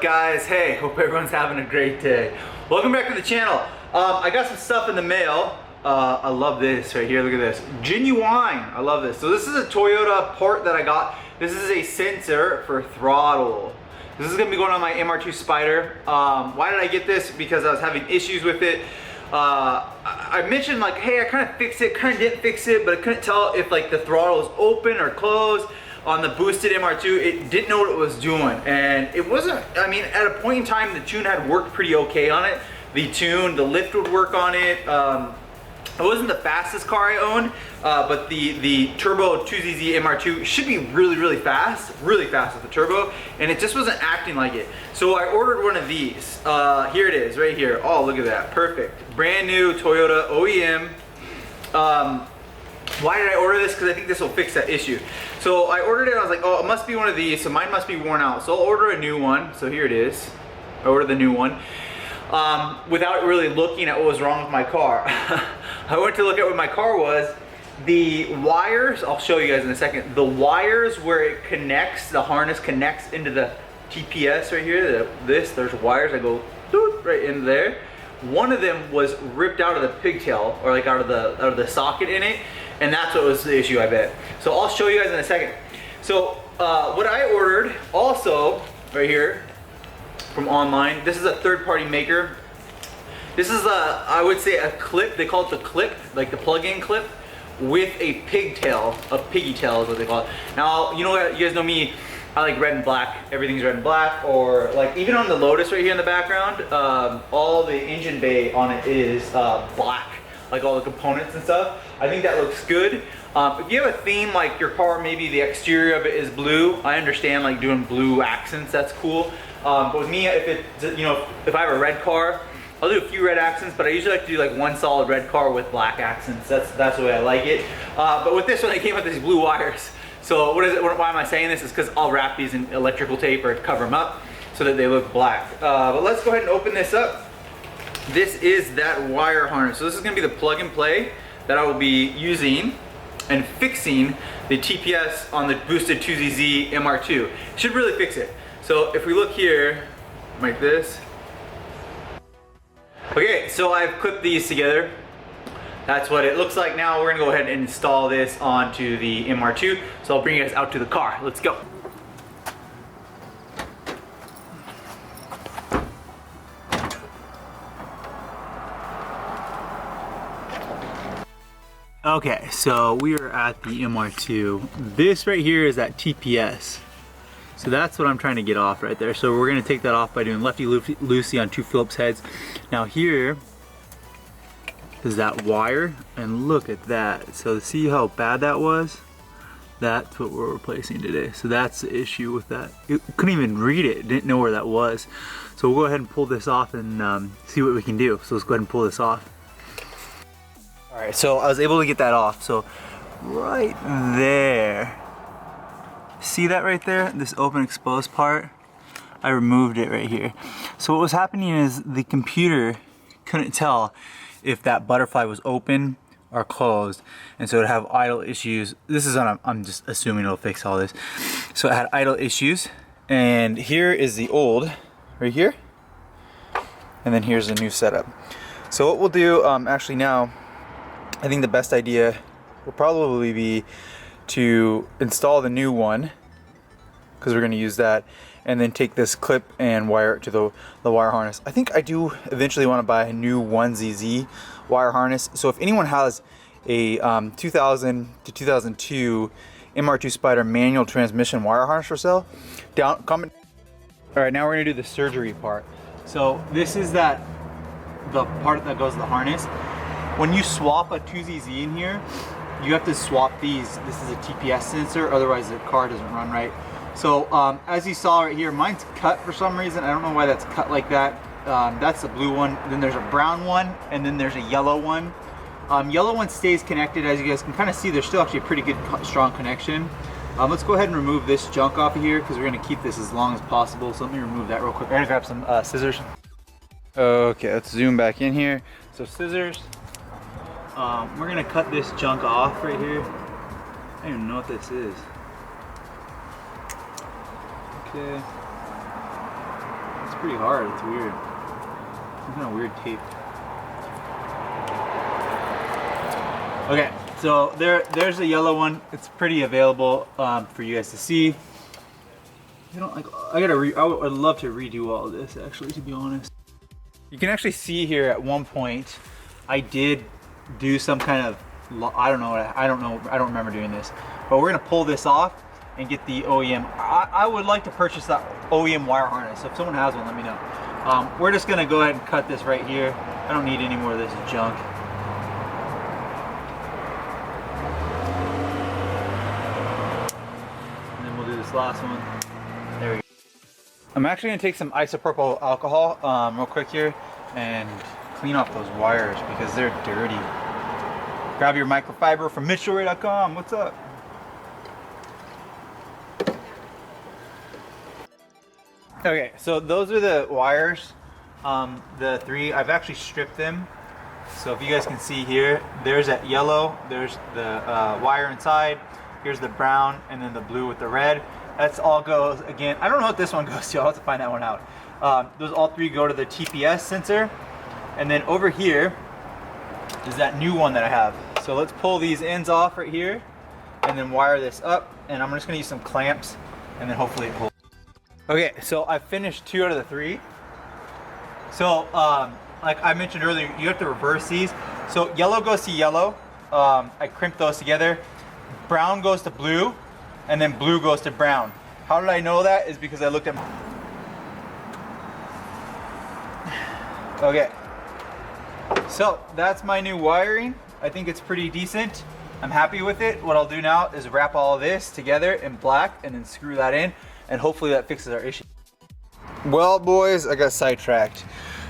guys? Hey, hope everyone's having a great day. Welcome back to the channel. I got some stuff in the mail. I love this right here. Look at this. Genuine. I love this. So this is a Toyota part that I got. This is a sensor for throttle. This is going to be going on my MR2 Spider. Why did I get this? Because I was having issues with it. I mentioned like, hey, I kind of fixed it, kind of didn't fix it, but I couldn't tell if like the throttle was open or closed. On the boosted MR2, it didn't know what it was doing, and it wasn't, I mean, at a point in time, the tune had worked pretty okay on it. The lift would work on it. It wasn't the fastest car I owned, but the turbo 2ZZ MR2 should be really fast with the turbo, and it just wasn't acting like it. So I ordered one of these. Here it is, right here. Oh, look at that, perfect. Brand new Toyota OEM. Why did I order this? Because I think this will fix that issue. So I ordered it and I was like, oh, it must be one of these, so mine must be worn out. So I'll order a new one. So here it is. I ordered the new one without really looking at what was wrong with my car. I went to look at what my car was. The wires, I'll show you guys in a second. The wires where it connects, the harness connects into the TPS right here. There's wires that go right in there. One of them was ripped out of the pigtail, or like out of the socket in it, and that's what was the issue, I bet. So I'll show you guys in a second. So what I ordered also right here from online, this is a third-party maker. This is I would say a clip. They call it the clip, like the plug-in clip with a pigtail, a piggy tail is what they call it. Now, you know what, you guys know me, I like red and black. Everything's red and black, or like even on the Lotus right here in the background, all the engine bay on it is black, like all the components and stuff. I think that looks good. If you have a theme, like your car, maybe the exterior of it is blue, I understand like doing blue accents, that's cool. But with me, if it, you know, if I have a red car, I'll do a few red accents, but I usually like to do like one solid red car with black accents. That's the way I like it. But with this one, it came with these blue wires. So why am I saying this? Is because I'll wrap these in electrical tape or cover them up so that they look black. But let's go ahead and open this up. This is that wire harness. So this is gonna be the plug and play that I will be using and fixing the TPS on the boosted 2ZZ MR2. Should really fix it. So if we look here, like this. Okay, so I've clipped these together. That's what it looks like now. We're gonna go ahead and install this onto the MR2. So I'll bring you guys out to the car. Let's go. Okay, so we are at the MR2. This right here is that TPS. So that's what I'm trying to get off right there. So we're gonna take that off by doing lefty-loosey on two Phillips heads. Now here is that wire, and look at that. So see how bad that was? That's what we're replacing today. So that's the issue with that. It couldn't even read it, didn't know where that was. So we'll go ahead and pull this off and see what we can do. So let's go ahead and pull this off. All right, so I was able to get that off. So right there, see that right there? This open exposed part? I removed it right here. So what was happening is the computer couldn't tell if that butterfly was open or closed, and so it have idle issues. This is on I'm just assuming it'll fix all this. So it had idle issues, and here is the old right here, and then here's the new setup. So what we'll do actually now, I think the best idea will probably be to install the new one, because we're going to use that, and then take this clip and wire it to the wire harness. I think I do eventually want to buy a new 1ZZ wire harness. So if anyone has a 2000 to 2002 MR2 Spider manual transmission wire harness for sale, comment. All right, now we're going to do the surgery part. So this is the part that goes to the harness. When you swap a 2ZZ in here, you have to swap these. This is a TPS sensor, otherwise the car doesn't run right. So as you saw right here, mine's cut for some reason. I don't know why that's cut like that. That's the blue one. Then there's a brown one, and then there's a yellow one. Yellow one stays connected. As you guys can kind of see, there's still actually a pretty good, strong connection. Let's go ahead and remove this junk off of here, because we're going to keep this as long as possible. So let me remove that real quick. I'm going to grab some scissors. Okay, let's zoom back in here. So scissors. We're going to cut this junk off right here. I don't even know what this is. Okay. pretty hard. It's weird. Some kind of weird tape. Okay, so there's a yellow one. It's pretty available for you guys to see. You don't like. I would love to redo all of this actually, to be honest. You can actually see here at one point, I did do some kind of, I don't remember doing this, but we're gonna pull this off and get the OEM. I would like to purchase that OEM wire harness. So if someone has one, let me know. We're just gonna go ahead and cut this right here. I don't need any more of this junk. And then we'll do this last one. There we go. I'm actually gonna take some isopropyl alcohol real quick here and clean off those wires because they're dirty. Grab your microfiber from MITCHDORE.com. What's up? Okay, so those are the wires. The three, I've actually stripped them. So if you guys can see here, there's that yellow, there's the wire inside, here's the brown, and then the blue with the red. That's all goes, again, I don't know what this one goes to, I'll have to find that one out. Those all three go to the TPS sensor. And then over here is that new one that I have. So let's pull these ends off right here and then wire this up. And I'm just gonna use some clamps and then hopefully it pulls. Okay, so I finished 2 out of the 3. So like I mentioned earlier, you have to reverse these. So yellow goes to yellow. I crimped those together. Brown goes to blue, and then blue goes to brown. How did I know that? Is because I looked at. Okay. So that's my new wiring. I think it's pretty decent. I'm happy with it. What I'll do now is wrap all of this together in black and then screw that in, and hopefully that fixes our issue. Well, boys, I got sidetracked.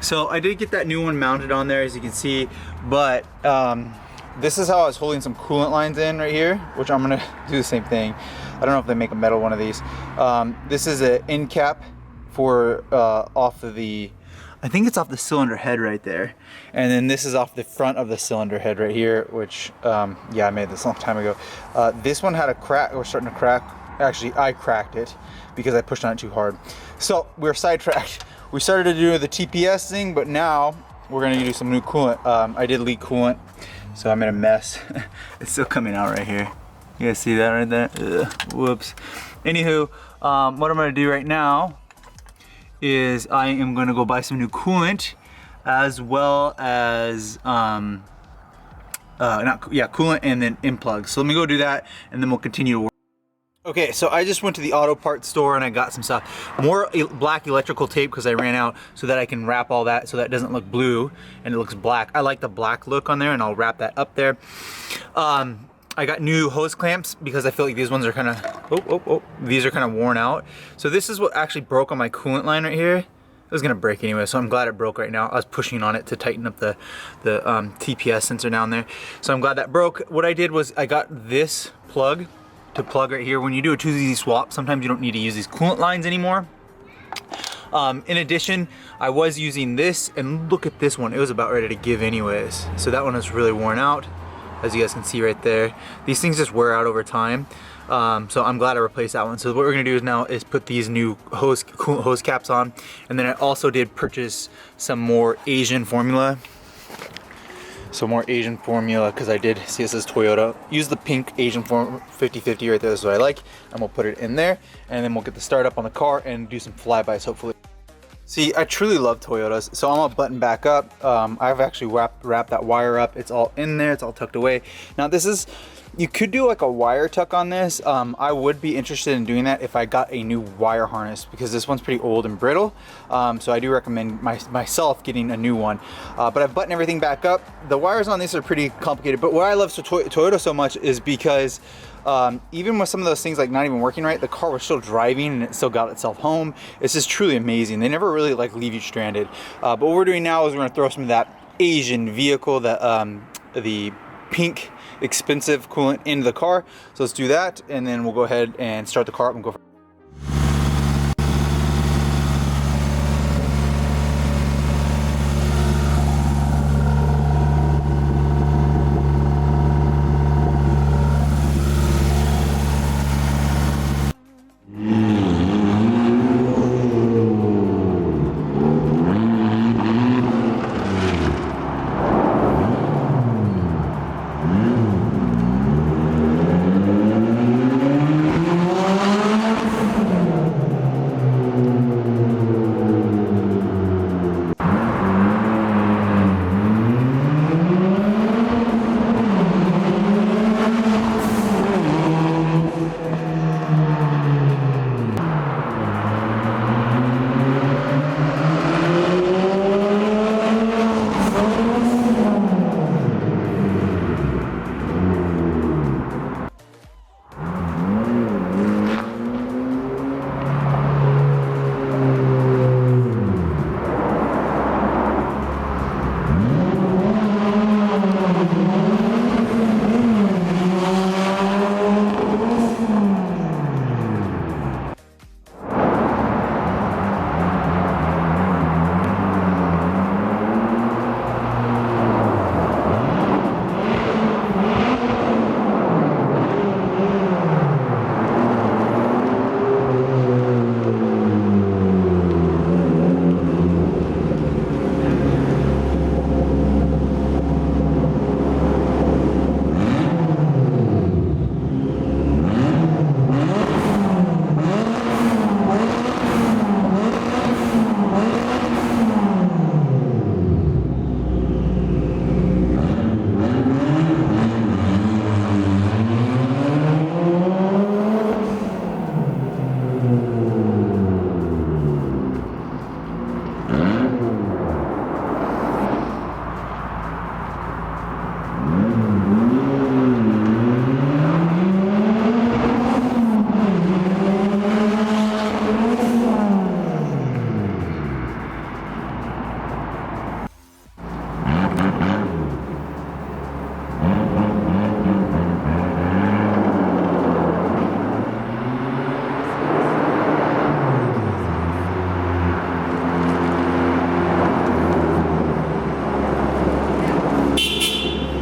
So I did get that new one mounted on there, as you can see, but this is how I was holding some coolant lines in right here, which I'm gonna do the same thing. I don't know if they make a metal one of these. This is an end cap for off of the, I think it's off the cylinder head right there. And then this is off the front of the cylinder head right here, which, yeah, I made this a long time ago. This one had a crack, or starting to crack. Actually, I cracked it because I pushed on it too hard. So we're sidetracked. We started to do the TPS thing, but now we're gonna do some new coolant. I did leak coolant, so I'm in a mess. It's still coming out right here. You guys see that right there? Ugh, whoops. Anywho, what I'm gonna do right now is I am gonna go buy some new coolant, as well as coolant and then in plugs. So let me go do that, and then we'll continue to work. Okay, so I just went to the auto parts store and I got some stuff. More black electrical tape because I ran out, so that I can wrap all that so that it doesn't look blue and it looks black. I like the black look on there, and I'll wrap that up there. I got new hose clamps because I feel like these ones are kind of, these are kind of worn out. So this is what actually broke on my coolant line right here. It was gonna break anyway, so I'm glad it broke right now. I was pushing on it to tighten up the TPS sensor down there. So I'm glad that broke. What I did was I got this plug to plug right here. When you do a 2ZZ swap, sometimes you don't need to use these coolant lines anymore. In addition, I was using this, and look at this one. It was about ready to give anyways. So that one is really worn out, as you guys can see right there. These things just wear out over time. So I'm glad I replaced that one. So what we're gonna do is now is put these new coolant hose caps on. And then I also did purchase some more Asian formula. So more Asian formula, because I did see this is Toyota. Use the pink Asian form 50/50 right there, that's what I like. And we'll put it in there, and then we'll get the start up on the car and do some flybys hopefully. See, I truly love Toyotas, so I'm gonna button back up. I've actually wrapped that wire up. It's all in there, it's all tucked away. Now this is, you could do like a wire tuck on this. I would be interested in doing that if I got a new wire harness, because this one's pretty old and brittle. So I do recommend myself getting a new one. But I've buttoned everything back up. The wires on these are pretty complicated, but what I love Toyota so much is because even with some of those things like not even working right, the car was still driving and it still got itself home. It's just truly amazing. They never really like leave you stranded. But what we're doing now is we're gonna throw some of that Asian vehicle, that the pink expensive coolant into the car. So let's do that, and then we'll go ahead and start the car up and go for